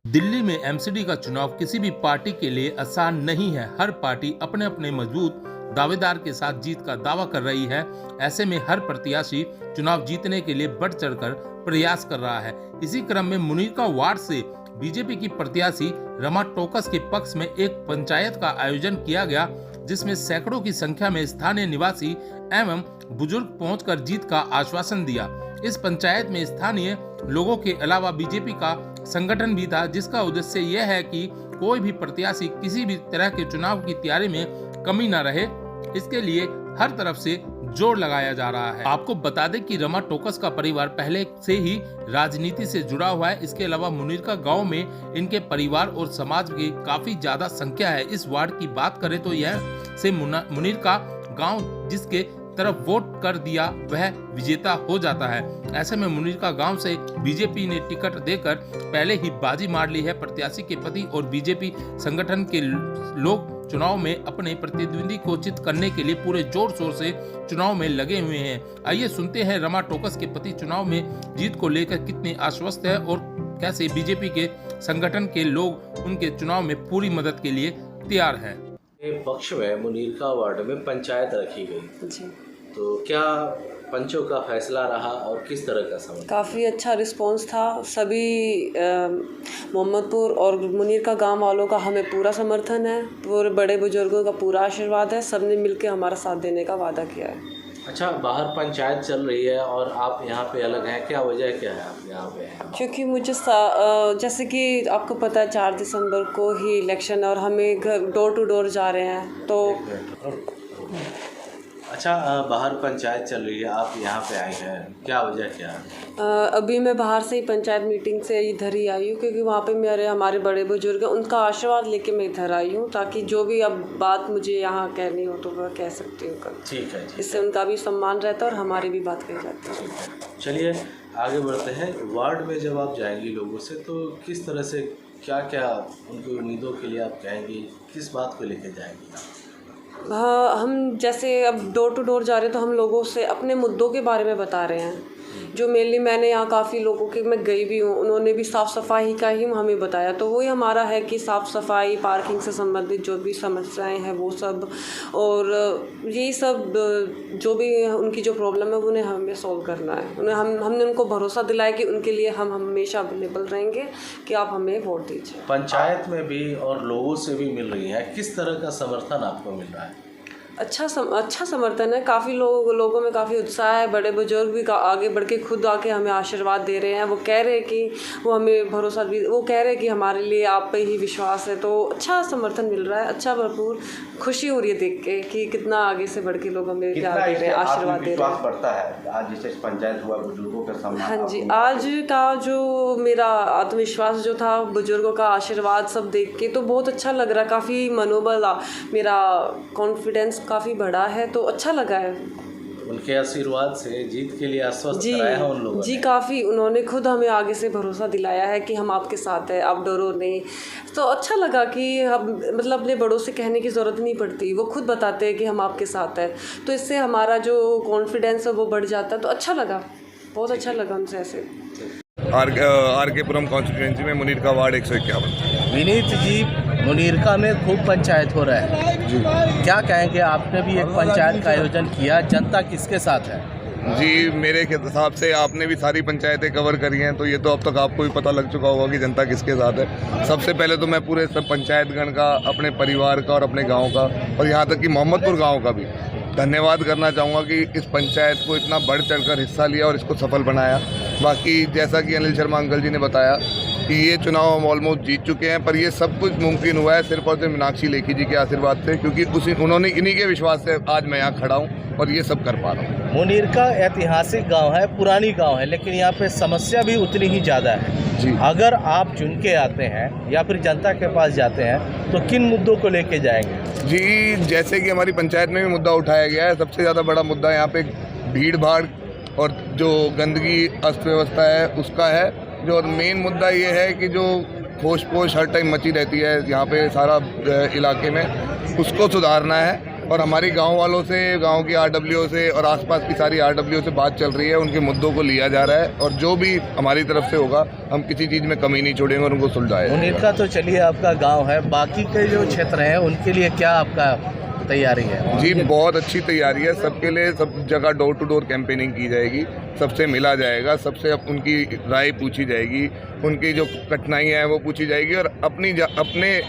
दिल्ली में एमसीडी का चुनाव किसी भी पार्टी के लिए आसान नहीं है। हर पार्टी अपने अपने मजबूत दावेदार के साथ जीत का दावा कर रही है। ऐसे में हर प्रत्याशी चुनाव जीतने के लिए बढ़ चढ़कर प्रयास कर रहा है। इसी क्रम में मुनीरका वार्ड से बीजेपी की प्रत्याशी रमा टोकस के पक्ष में एक पंचायत का आयोजन किया गया, जिसमें सैकड़ों की संख्या में स्थानीय निवासी एवं बुजुर्ग पहुंचकर जीत का आश्वासन दिया। इस पंचायत में स्थानीय लोगों के अलावा बीजेपी का संगठन भी था, जिसका उद्देश्य यह है कि कोई भी प्रत्याशी किसी भी तरह के चुनाव की तैयारी में कमी न रहे। इसके लिए हर तरफ से जोर लगाया जा रहा है। आपको बता दें कि रमा टोकस का परिवार पहले से ही राजनीति से जुड़ा हुआ है। इसके अलावा मुनीरका गांव में इनके परिवार और समाज की काफी ज्यादा संख्या है। इस वार्ड की बात करें तो यह से मुनीरका गांव जिसके तरफ वोट कर दिया वह विजेता हो जाता है। ऐसे में मुनीरका गांव से बीजेपी ने टिकट देकर पहले ही बाजी मार ली है। प्रत्याशी के पति और बीजेपी संगठन के लोग चुनाव में अपने प्रतिद्वंदी को चित करने के लिए पूरे जोर शोर से चुनाव में लगे हुए हैं। आइए सुनते हैं रमा टोकस के पति चुनाव में जीत को लेकर कितने आश्वस्त है और कैसे बीजेपी के संगठन के लोग उनके चुनाव में पूरी मदद के लिए तैयार है। पक्ष में मुनीरका वार्ड में पंचायत रखी गई जी, तो क्या पंचों का फैसला रहा और किस तरह का समर्थन? काफ़ी अच्छा रिस्पांस था। सभी मोहम्मदपुर और मुनीरका गांव वालों का हमें पूरा समर्थन है। पूरे बड़े बुजुर्गों का पूरा आशीर्वाद है। सबने मिलकर हमारा साथ देने का वादा किया है। अच्छा, बाहर पंचायत चल रही है और आप यहाँ पे अलग हैं, क्या वजह क्या है आप यहाँ पे हैं? क्योंकि मुझे जैसे कि आपको पता है 4 दिसंबर को ही इलेक्शन है और हमें घर डोर टू डोर जा रहे हैं तो अच्छा, बाहर पंचायत चल रही है, आप यहाँ पे आए हैं, क्या वजह क्या है? अभी मैं बाहर से ही पंचायत मीटिंग से इधर ही आई हूँ, क्योंकि वहाँ पे हमारे बड़े बुजुर्ग हैं, उनका आशीर्वाद लेके मैं इधर आई हूँ, ताकि जो भी अब बात मुझे यहाँ कहनी हो तो वह कह सकती हूँ कल। ठीक है, इससे उनका भी सम्मान रहता है और हमारी भी बात कही जाती है। चलिए आगे बढ़ते हैं। वार्ड में जब आप जाएंगी लोगों से तो किस तरह से क्या क्या उनकी उम्मीदों के लिए आप कहेंगी, किस बात को लेके जाएंगी? हाँ, हम जैसे अब डोर टू डोर जा रहे हैं तो हम लोगों से अपने मुद्दों के बारे में बता रहे हैं। जो मेनली मैंने यहाँ काफ़ी लोगों के मैं गई भी हूँ, उन्होंने भी साफ़ सफाई का ही हमें बताया। तो वही हमारा है कि साफ़ सफाई, पार्किंग से संबंधित जो भी समस्याएं हैं वो सब, और यही सब जो भी उनकी जो प्रॉब्लम है उन्हें हमें सॉल्व करना है। हमने उनको भरोसा दिलाया कि उनके लिए हम हमेशा अवेलेबल रहेंगे कि आप हमें वोट दीजिए। पंचायत में भी और लोगों से भी मिल रही है, किस तरह का समर्थन आपको मिल रहा है? अच्छा समर्थन है। काफ़ी लोगों में काफ़ी उत्साह है। बड़े बुजुर्ग भी आगे बढ़ के खुद आके हमें आशीर्वाद दे रहे हैं। वो कह रहे हैं कि वो हमें भरोसा भी, वो कह रहे हैं कि हमारे लिए आप पे ही विश्वास है। तो अच्छा समर्थन मिल रहा है। अच्छा, भरपूर खुशी हो रही है देख के कि कितना आगे से बढ़ के लोग हमें प्यार दे रहे हैं, आशीर्वाद दे रहे हैं। बढ़ता है आज जैसे पंचायत हुआ, बुजुर्गों का सम्मान। हाँ जी, आज का जो मेरा आत्मविश्वास जो था, बुजुर्गों का आशीर्वाद सब देख के तो बहुत अच्छा लग रहा है। काफ़ी मनोबल, मेरा कॉन्फिडेंस काफ़ी बढ़ा है, तो अच्छा लगा है। उनके आशीर्वाद से जीत के लिए आश्वस्त कराया है उन लोगों जी, ने। काफ़ी उन्होंने खुद हमें आगे से भरोसा दिलाया है कि हम आपके साथ हैं, आप डरो नहीं। तो अच्छा लगा कि हम मतलब अपने बड़ों से कहने की ज़रूरत नहीं पड़ती, वो खुद बताते हैं कि हम आपके साथ हैं। तो इससे हमारा जो कॉन्फिडेंस है वो बढ़ जाता है। तो अच्छा लगा, बहुत अच्छा लगा उनसे ऐसे। आर के पुरम कॉन्स्टिट्यूंसी में मुनीरका वार्ड 151। विनीत जी, मुनीरका में खूब पंचायत हो रहा है जी, क्या कहेंगे? आपने भी एक पंचायत का आयोजन किया, जनता किसके साथ है? जी, मेरे हिसाब से आपने भी सारी पंचायतें कवर करी हैं, तो ये तो अब तक आपको भी पता लग चुका होगा कि जनता किसके साथ है। सबसे पहले तो मैं पूरे सब पंचायतगण का, अपने परिवार का और अपने गांव का और यहाँ तक कि मोहम्मदपुर गांव का भी धन्यवाद करना चाहूँगा कि इस पंचायत को इतना बढ़ चढ़कर हिस्सा लिया और इसको सफल बनाया। बाकी जैसा कि अनिल शर्मा अंकल जी ने बताया कि ये चुनाव हम ऑलमोस्ट जीत चुके हैं, पर ये सब कुछ मुमकिन हुआ है सिर्फ और सिर्फ मीनाक्षी लेखी जी के आशीर्वाद से, क्योंकि उन्होंने इन्हीं के विश्वास से आज मैं यहाँ खड़ा हूँ और ये सब कर पा रहा हूँ। मुनीरका ऐतिहासिक गांव है, पुरानी गांव है, लेकिन यहाँ पे समस्या भी उतनी ही ज़्यादा है जी। अगर आप चुन के आते हैं या फिर जनता के पास जाते हैं तो किन मुद्दों को लेके जाएंगे? जी, जैसे कि हमारी पंचायत में भी मुद्दा उठाया गया है, सबसे ज़्यादा बड़ा मुद्दा यहाँ पे भीड़ भाड़ और जो गंदगी अस्त व्यवस्था है उसका है। जो मेन मुद्दा ये है कि जो होश पोश हर टाइम मची रहती है यहाँ पे सारा इलाके में, उसको सुधारना है। और हमारी गांव वालों से, गांव की आरडब्ल्यू से और आसपास की सारी आरडब्ल्यू से बात चल रही है, उनके मुद्दों को लिया जा रहा है और जो भी हमारी तरफ से होगा हम किसी चीज़ में कमी नहीं छोड़ेंगे और उनको सुलझाएंगे। मुनीर का तो चलिए आपका गांव है, बाकी के जो क्षेत्र हैं उनके लिए क्या आपका तैयारी है? जी बहुत अच्छी तैयारी है, सबके लिए सब जगह डोर टू डोर कैंपेनिंग की जाएगी, सबसे मिला जाएगा, सबसे उनकी राय पूछी जाएगी, उनकी जो कठिनाइयाँ हैं वो पूछी जाएगी और अपने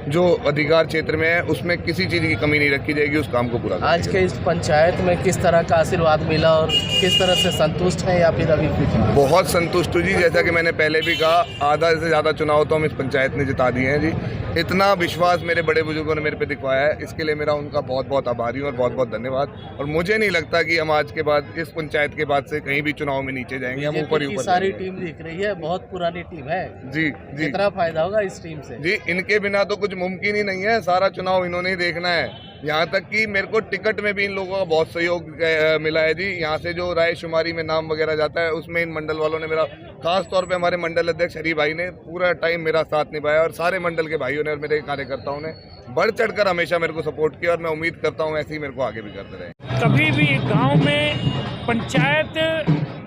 जो अधिकार क्षेत्र में है उसमें किसी चीज़ की कमी नहीं रखी जाएगी, उस काम को पूरा करेंगे। आज के इस पंचायत में किस तरह का आशीर्वाद मिला और किस तरह से संतुष्ट हैं या फिर अभी कुछ? बहुत संतुष्ट हूँ जी, जैसा कि मैंने पहले भी कहा, आधा से ज़्यादा चुनाव तो हम इस पंचायत ने जिता दिए हैं जी। इतना विश्वास मेरे बड़े बुजुर्गों ने मेरे पे दिखवाया है, इसके लिए मेरा उनका बहुत बहुत आभारी हूँ और बहुत बहुत धन्यवाद। और मुझे नहीं लगता कि हम आज के बाद इस पंचायत के बाद से कहीं भी चुनाव में नीचे जाएंगे, हम ऊपर ही ऊपर। सारी टीम दिख रही है, बहुत पुरानी टीम है जी जी। कितना फायदा होगा इस टीम से? जी इनके बिना तो कुछ मुमकिन ही नहीं है, सारा चुनाव इन्होंने ही देखना है। यहाँ तक कि मेरे को टिकट में भी इन लोगों का बहुत सहयोग मिला है जी। यहाँ से जो राय शुमारी में नाम वगैरह जाता है उसमें इन मंडल वालों ने मेरा, खास तौर पे हमारे मंडल अध्यक्ष हरी भाई ने पूरा टाइम मेरा साथ निभाया और सारे मंडल के भाइयों ने और मेरे कार्यकर्ताओं ने बढ़ चढ़कर हमेशा मेरे को सपोर्ट किया और मैं उम्मीद करता हूँ ऐसे ही मेरे को आगे भी करते रहे। कभी भी गांव में पंचायत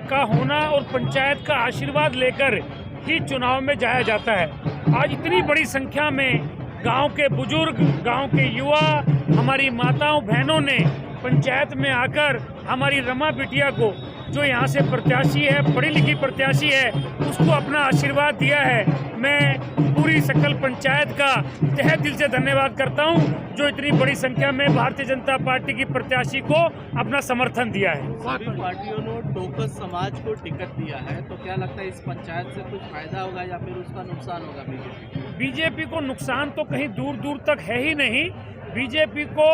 का होना और पंचायत का आशीर्वाद लेकर ही चुनाव में जाया जाता है। आज इतनी बड़ी संख्या में गांव के बुजुर्ग, गांव के युवा, हमारी माताओं बहनों ने पंचायत में आकर हमारी रमा बिटिया को, जो यहाँ से प्रत्याशी है, पढ़ी लिखी प्रत्याशी है, उसको अपना आशीर्वाद दिया है। मैं पूरी सकल पंचायत का तहे दिल से धन्यवाद करता हूँ जो इतनी बड़ी संख्या में भारतीय जनता पार्टी की प्रत्याशी को अपना समर्थन दिया है। सभी पार्टियों ने टोकस समाज को टिकट दिया है, तो क्या लगता है इस पंचायत से कुछ फायदा होगा या फिर उसका नुकसान होगा? बीजेपी को नुकसान तो कहीं दूर दूर तक है ही नहीं। बीजेपी को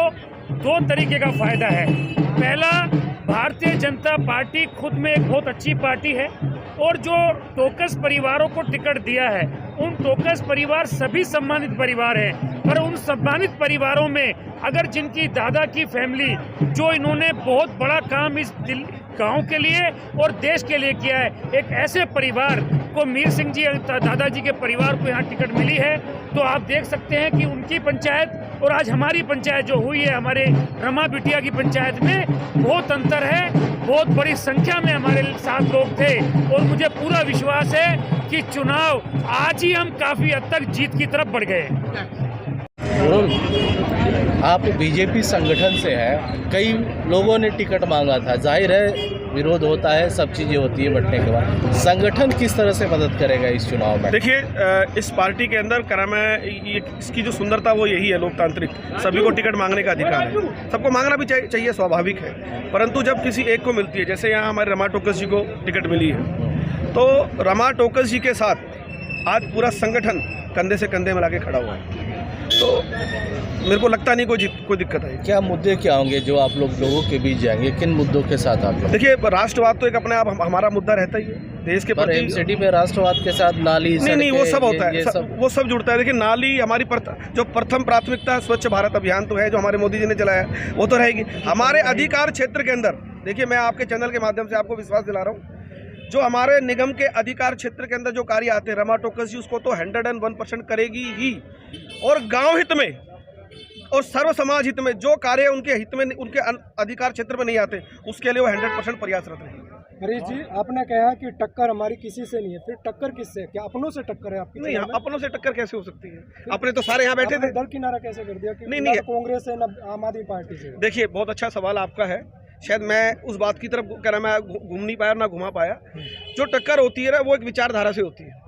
दो तरीके का फायदा है। पहला, भारतीय जनता पार्टी खुद में एक बहुत अच्छी पार्टी है और जो टोकस परिवारों को टिकट दिया है, उन टोकस परिवार सभी सम्मानित परिवार हैं, पर उन सम्मानित परिवारों में अगर जिनकी दादा की फैमिली, जो इन्होंने बहुत बड़ा काम इस गांव के लिए और देश के लिए किया है, एक ऐसे परिवार को, मीर सिंह जी दादाजी के परिवार को यहाँ टिकट मिली है, तो आप देख सकते हैं कि उनकी पंचायत और आज हमारी पंचायत जो हुई है, हमारे रमा बिटिया की पंचायत में बहुत अंतर है। बहुत बड़ी संख्या में हमारे साथ लोग थे और मुझे पूरा विश्वास है कि चुनाव आज ही हम काफ़ी हद तक जीत की तरफ बढ़ गए हैं। आप बीजेपी संगठन से हैं, कई लोगों ने टिकट मांगा था, जाहिर है विरोध होता है, सब चीज़ें होती है बंटने के बाद। संगठन किस तरह से मदद करेगा इस चुनाव में? देखिए, इस पार्टी के अंदर इसकी जो सुंदरता वो यही है, लोकतांत्रिक, सभी को टिकट मांगने का अधिकार है, सबको मांगना भी चाहिए, स्वाभाविक है। परंतु जब किसी एक को मिलती है, जैसे यहाँ हमारे रमा टोकस जी को टिकट मिली है, तो रमा टोकस जी के साथ आज पूरा संगठन कंधे से कंधे मिला के खड़ा हुआ है, तो मेरे को लगता नहीं कोई दिक्कत है। क्या मुद्दे क्या होंगे जो आप लोगों के बीच जाएंगे, किन मुद्दों के साथ आप लोग? देखिए, राष्ट्रवाद तो एक अपने आप हमारा मुद्दा रहता ही है देश के प्रति। एमसीडी में राष्ट्रवाद के साथ नाली, नहीं, वो सब होता है, वो सब जुड़ता है। देखिए, नाली हमारी जो प्रथम प्राथमिकता स्वच्छ भारत अभियान तो है, जो हमारे मोदी जी ने चलाया, वो तो रहेगी। हमारे अधिकार क्षेत्र के अंदर, देखिए, मैं आपके चैनल के माध्यम से आपको विश्वास दिला रहा हूँ, जो हमारे निगम के अधिकार क्षेत्र के अंदर जो कार्य आते हैं, रमा टोकस जी उसको तो 101% करेगी ही, और गांव हित में और सर्व समाज हित में जो कार्य उनके हित में, उनके अधिकार क्षेत्र में नहीं आते, उसके लिए वो 100% प्रयासरत रहेंगे। हरीश जी, आपने कहा कि टक्कर हमारी किसी से नहीं है, फिर टक्कर किससे? क्या अपनों से टक्कर है आपकी? नहीं, अपनों से टक्कर कैसे हो सकती है? अपने तो सारे यहाँ बैठे थे। दल किनारा कैसे कर दिया कि नहीं, कांग्रेस से, न आम आदमी पार्टी से? देखिए, बहुत अच्छा सवाल आपका है, शायद मैं उस बात की तरफ कह रहा, मैं घूम नहीं पाया, ना घुमा पाया। जो टक्कर होती है ना, वो एक विचारधारा से होती है।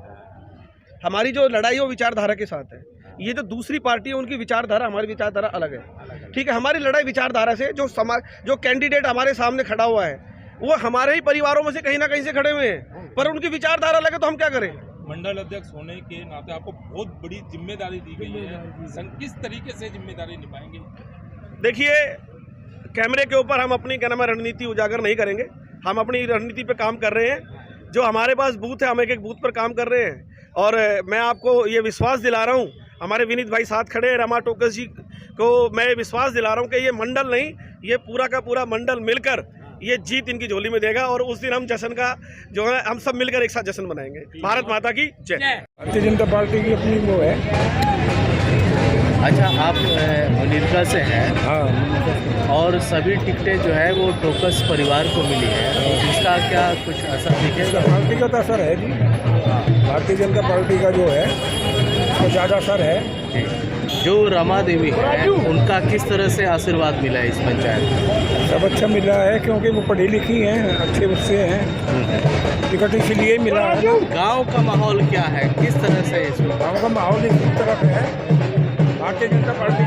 हमारी जो लड़ाई है वो विचारधारा के साथ है। ये जो दूसरी पार्टी है, उनकी विचारधारा, हमारी विचारधारा अलग है, ठीक है। हमारी लड़ाई विचारधारा से, जो कैंडिडेट हमारे सामने खड़ा हुआ है, वो हमारे ही परिवारों में से कहीं ना कहीं से खड़े हुए हैं, पर उनकी विचारधारा अलग है, तो हम क्या करें? मंडल अध्यक्ष होने के नाते आपको बहुत बड़ी जिम्मेदारी दी गई है, किस तरीके से जिम्मेदारी निभाएंगे? देखिए, कैमरे के ऊपर हम अपनी रणनीति उजागर नहीं करेंगे, हम अपनी रणनीति पे काम कर रहे हैं। जो हमारे पास बूथ है, हम एक बूथ पर काम कर रहे हैं, और मैं आपको ये विश्वास दिला रहा हूँ, हमारे विनीत भाई साथ खड़े हैं, रमा टोकस जी को मैं विश्वास दिला रहा हूँ कि ये मंडल नहीं, ये पूरा का पूरा मंडल मिलकर ये जीत इनकी झोली में देगा, और उस दिन हम जश्न का जो है, हम सब मिलकर एक साथ जश्न मनाएंगे। भारत माता की जय। भारतीय जनता पार्टी की अपनी वो है, अच्छा, आप मुनीरका से हैं हाँ, और सभी टिकटें जो है वो टोकस परिवार को मिली है, तो इसका क्या कुछ असर दिखेगा? पार्टी का तो असर है जी, भारतीय जनता पार्टी का जो है तो ज़्यादा असर है। जो रमा देवी है उनका किस तरह से आशीर्वाद मिला है इस पंचायत में? सब अच्छा मिला है क्योंकि वो पढ़ी लिखी हैं, अच्छे उससे हैं, टिकट इसलिए मिला है। गांव का माहौल क्या है, किस तरह से इसको? गाँव का माहौल इसी तरफ है, भारतीय जनता पार्टी